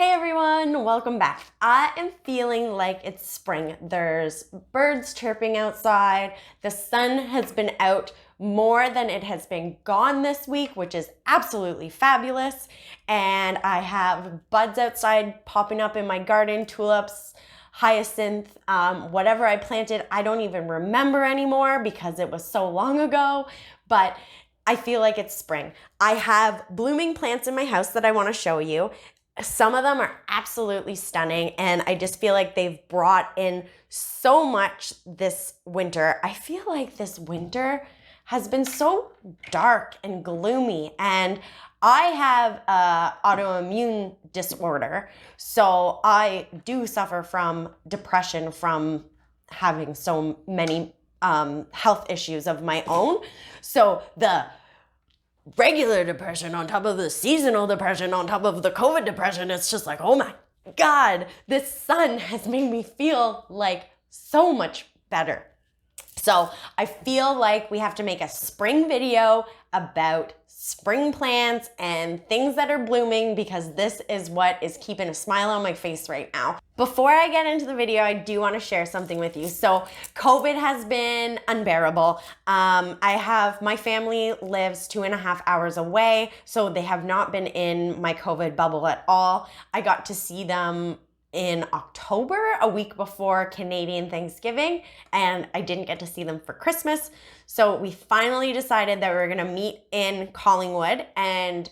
Hey everyone, welcome back. I am feeling like it's spring. There's birds chirping outside. The sun has been out more than it has been gone this week, which is absolutely fabulous. And I have buds outside popping up in my garden, tulips, hyacinth, whatever I planted, I don't even remember anymore because it was so long ago, but I feel like it's spring. I have blooming plants in my house that I want to show you. Some of them are absolutely stunning, and I just feel like they've brought in so much this winter. I feel like this winter has been so dark and gloomy, and I have an autoimmune disorder, so I do suffer from depression from having so many health issues of my own. So the regular depression on top of the seasonal depression on top of the COVID depression, it's just like, oh my God, this sun has made me feel like so much better. So I feel like we have to make a spring video about spring plants and things that are blooming because this is what is keeping a smile on my face right now. Before I get into the video, I do want to share something with you. So COVID has been unbearable. My family lives 2.5 hours away, so they have not been in my COVID bubble at all. I got to see them in October, a week before Canadian Thanksgiving, and I didn't get to see them for Christmas. So we finally decided that we were gonna meet in Collingwood, and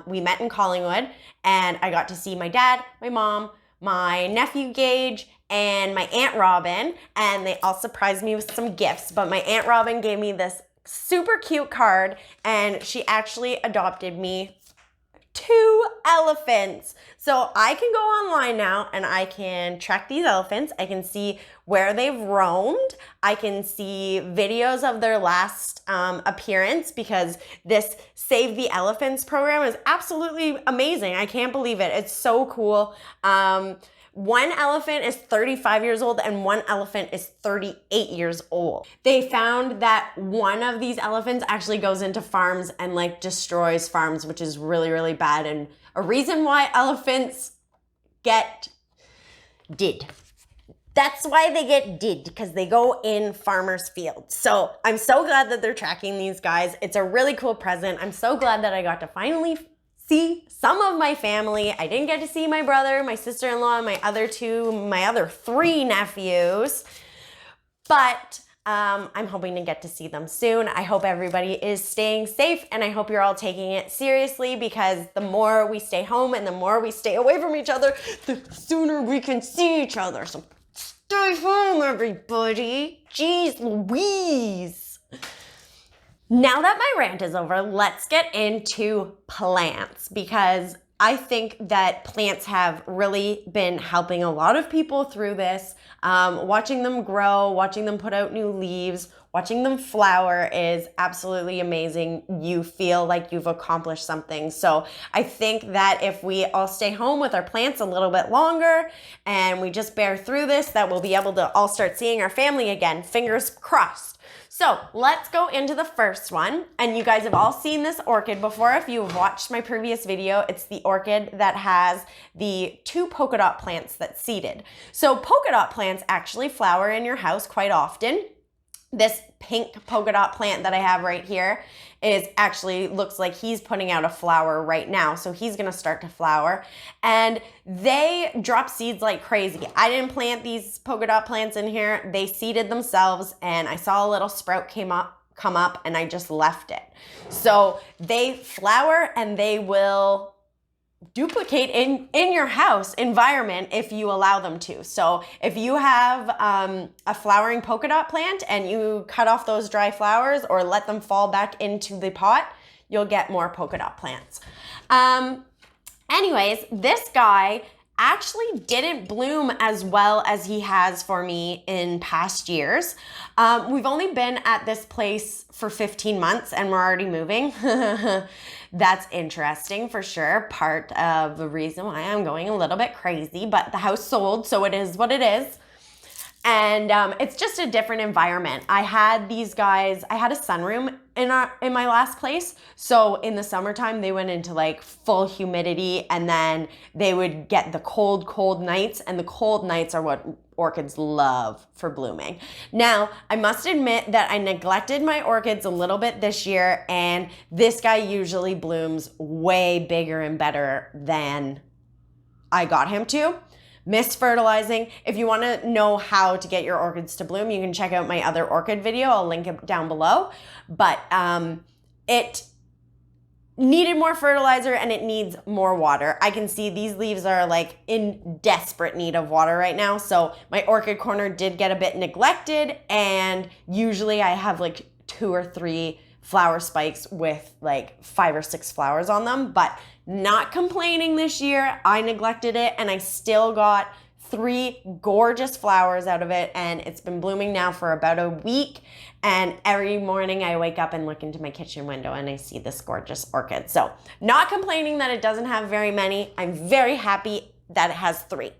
we met in Collingwood, and I got to see my dad, my mom, my nephew Gage, and my Aunt Robin, and they all surprised me with some gifts, but my Aunt Robin gave me this super cute card, and she actually adopted me 2 elephants. So I can go online now and I can track these elephants. I can see where they've roamed. I can see videos of their last appearance because this Save the Elephants program is absolutely amazing. I can't believe it. It's so cool. One elephant is 35 years old and one elephant is 38 years old. They found that one of these elephants actually goes into farms and destroys farms, which is really, really bad, and a reason why elephants get did. That's why they get did, because they go in farmers' fields. So I'm so glad that they're tracking these guys. It's a really cool present. I'm so glad that I got to finally see some of my family. I didn't get to see my brother, my sister-in-law, and my other 3 nephews, but I'm hoping to get to see them soon. I hope everybody is staying safe, and I hope you're all taking it seriously, because the more we stay home and the more we stay away from each other, the sooner we can see each other. So stay home, everybody. Jeez Louise. Now that my rant is over, let's get into plants, because I think that plants have really been helping a lot of people through this. Watching them grow, watching them put out new leaves, watching them flower is absolutely amazing. You feel like you've accomplished something. So I think that if we all stay home with our plants a little bit longer and we just bear through this, that we'll be able to all start seeing our family again. Fingers crossed. So let's go into the first one. And you guys have all seen this orchid before. If you've watched my previous video, it's the orchid that has the 2 polka dot plants that's seeded. So polka dot plants actually flower in your house quite often. This pink polka dot plant that I have right here looks like he's putting out a flower right now. So he's gonna start to flower, and they drop seeds like crazy. I didn't plant these polka dot plants in here. They seeded themselves, and I saw a little sprout come up and I just left it. So they flower and they will duplicate in your house environment if you allow them to. So if you have a flowering polka dot plant and you cut off those dry flowers or let them fall back into the pot, you'll get more polka dot plants. Anyways, this guy actually didn't bloom as well as he has for me in past years. We've only been at this place for 15 months and we're already moving. That's interesting for sure. Part of the reason why I'm going a little bit crazy, but the house sold, so it is what it is. And it's just a different environment. I had these guys, I had a sunroom in my last place. So in the summertime, they went into like full humidity, and then they would get the cold nights, and the cold nights are what orchids love for blooming. Now, I must admit that I neglected my orchids a little bit this year, and this guy usually blooms way bigger and better than I got him to. Missed fertilizing. If you want to know how to get your orchids to bloom, you can check out my other orchid video. I'll link it down below. But it needed more fertilizer and it needs more water. I can see these leaves are like in desperate need of water right now. So my orchid corner did get a bit neglected, and usually I have like 2 or 3 flower spikes with like 5 or 6 flowers on them, but not complaining this year. I neglected it and I still got 3 gorgeous flowers out of it, and it's been blooming now for about a week. And every morning I wake up and look into my kitchen window and I see this gorgeous orchid. So not complaining that it doesn't have very many. I'm very happy that it has 3.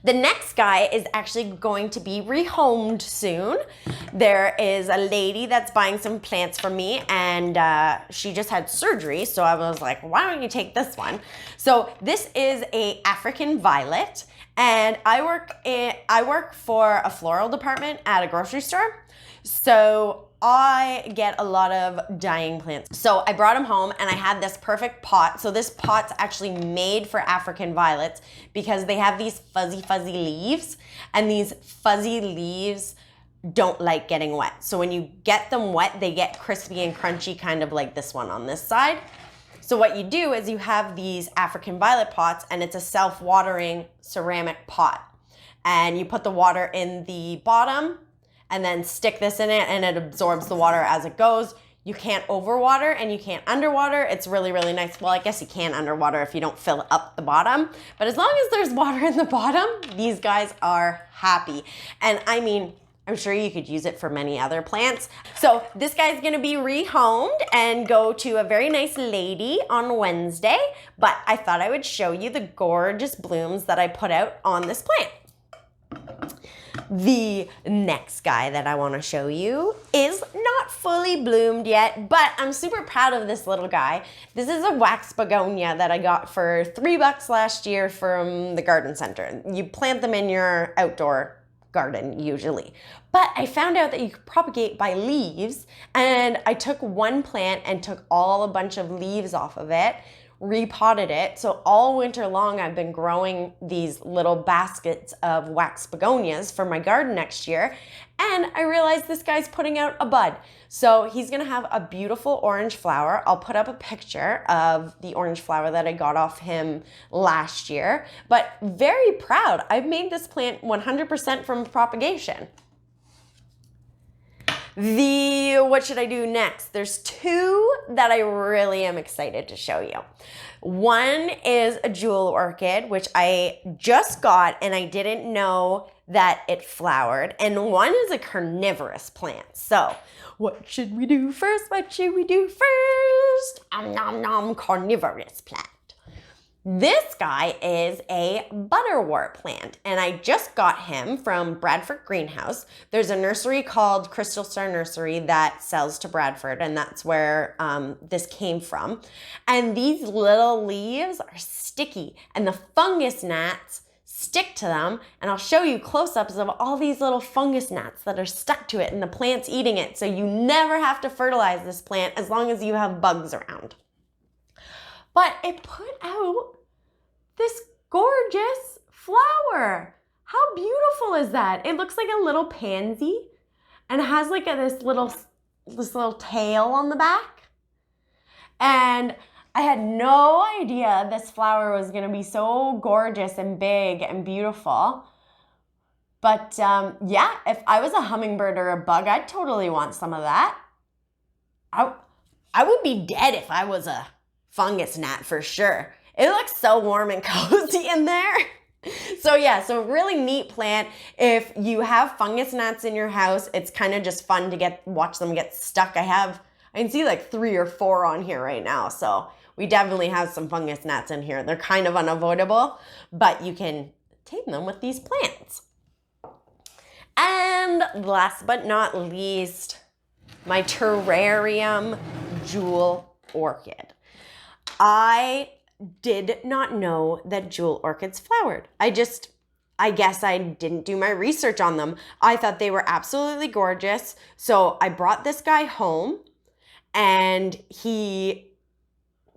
The next guy is actually going to be rehomed soon. There is a lady that's buying some plants from me, and she just had surgery, so I was like, why don't you take this one? So this is a African violet, and I work for a floral department at a grocery store. So I get a lot of dying plants. So I brought them home and I had this perfect pot. So this pot's actually made for African violets because they have these fuzzy leaves, and these fuzzy leaves don't like getting wet. So when you get them wet, they get crispy and crunchy, kind of like this one on this side. So what you do is you have these African violet pots, and it's a self-watering ceramic pot. And you put the water in the bottom and then stick this in it, and it absorbs the water as it goes. You can't overwater and you can't underwater. It's really, really nice. Well, I guess you can underwater if you don't fill up the bottom, but as long as there's water in the bottom, these guys are happy. And I mean, I'm sure you could use it for many other plants. So this guy's gonna be rehomed and go to a very nice lady on Wednesday, but I thought I would show you the gorgeous blooms that I put out on this plant. The next guy that I want to show you is not fully bloomed yet, but I'm super proud of this little guy. This is a wax begonia that I got for $3 last year from the garden center. You plant them in your outdoor garden usually. But I found out that you could propagate by leaves, and I took one plant and took a bunch of leaves off of it, repotted it. So all winter long, I've been growing these little baskets of wax begonias for my garden next year. And I realized this guy's putting out a bud. So he's gonna have a beautiful orange flower. I'll put up a picture of the orange flower that I got off him last year, but very proud. I've made this plant 100% from propagation. What should I do next? There's 2 that I really am excited to show you. One is a jewel orchid, which I just got and I didn't know that it flowered. And one is a carnivorous plant. So what should we do first? What should we do first? Nom nom, carnivorous plant. This guy is a Butterwort plant, and I just got him from Bradford Greenhouse. There's a nursery called Crystal Star Nursery that sells to Bradford, and that's where this came from. And these little leaves are sticky, and the fungus gnats stick to them, and I'll show you close-ups of all these little fungus gnats that are stuck to it, and the plant's eating it, so you never have to fertilize this plant as long as you have bugs around. But it put out this gorgeous flower. How beautiful is that? It looks like a little pansy and it has like this little tail on the back. And I had no idea this flower was gonna be so gorgeous and big and beautiful. But yeah, if I was a hummingbird or a bug, I'd totally want some of that. I would be dead if I was a fungus gnat for sure. It looks so warm and cozy in there. So yeah, so really neat plant. If you have fungus gnats in your house, it's kind of just fun to watch them get stuck. I can see like 3 or 4 on here right now. So we definitely have some fungus gnats in here. They're kind of unavoidable, but you can tame them with these plants. And last but not least, my terrarium jewel orchid. I did not know that jewel orchids flowered. I guess I didn't do my research on them. I thought they were absolutely gorgeous. So I brought this guy home and he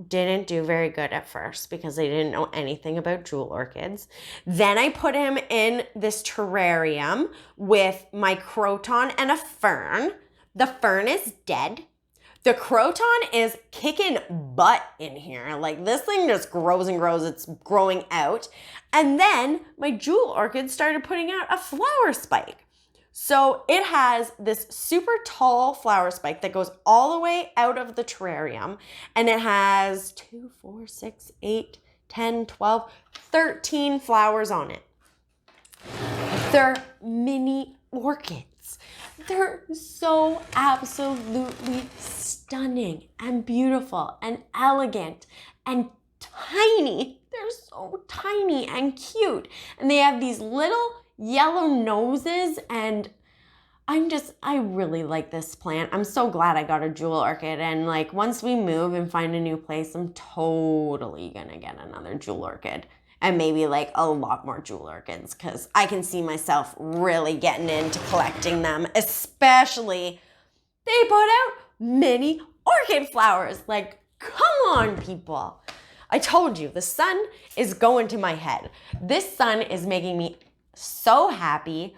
didn't do very good at first because I didn't know anything about jewel orchids. Then I put him in this terrarium with my croton and a fern. The fern is dead. The croton is kicking butt in here. Like this thing just grows and grows. It's growing out. And then my jewel orchid started putting out a flower spike. So it has this super tall flower spike that goes all the way out of the terrarium. And it has 2, 4, 6, 8, 10, 12, 13 flowers on it. They're mini orchids. They're so absolutely stunning and beautiful and elegant and tiny. They're so tiny and cute. And they have these little yellow noses and I really like this plant. I'm so glad I got a jewel orchid, and like once we move and find a new place, I'm totally gonna get another jewel orchid and maybe like a lot more jewel orchids because I can see myself really getting into collecting them, especially they put out mini orchid flowers. Like, come on, people. I told you, the sun is going to my head. This sun is making me so happy.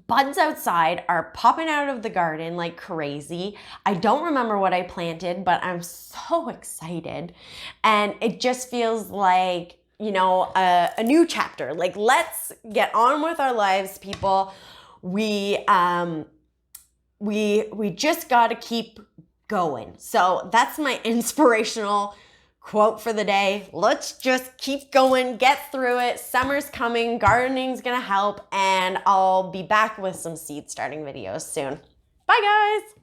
Buds outside are popping out of the garden like crazy. I don't remember what I planted, but I'm so excited. And it just feels like, you know, a new chapter. Like, let's get on with our lives, people. We just got to keep going. So that's my inspirational quote for the day. Let's just keep going, get through it. Summer's coming, gardening's gonna help, and I'll be back with some seed starting videos soon. Bye guys.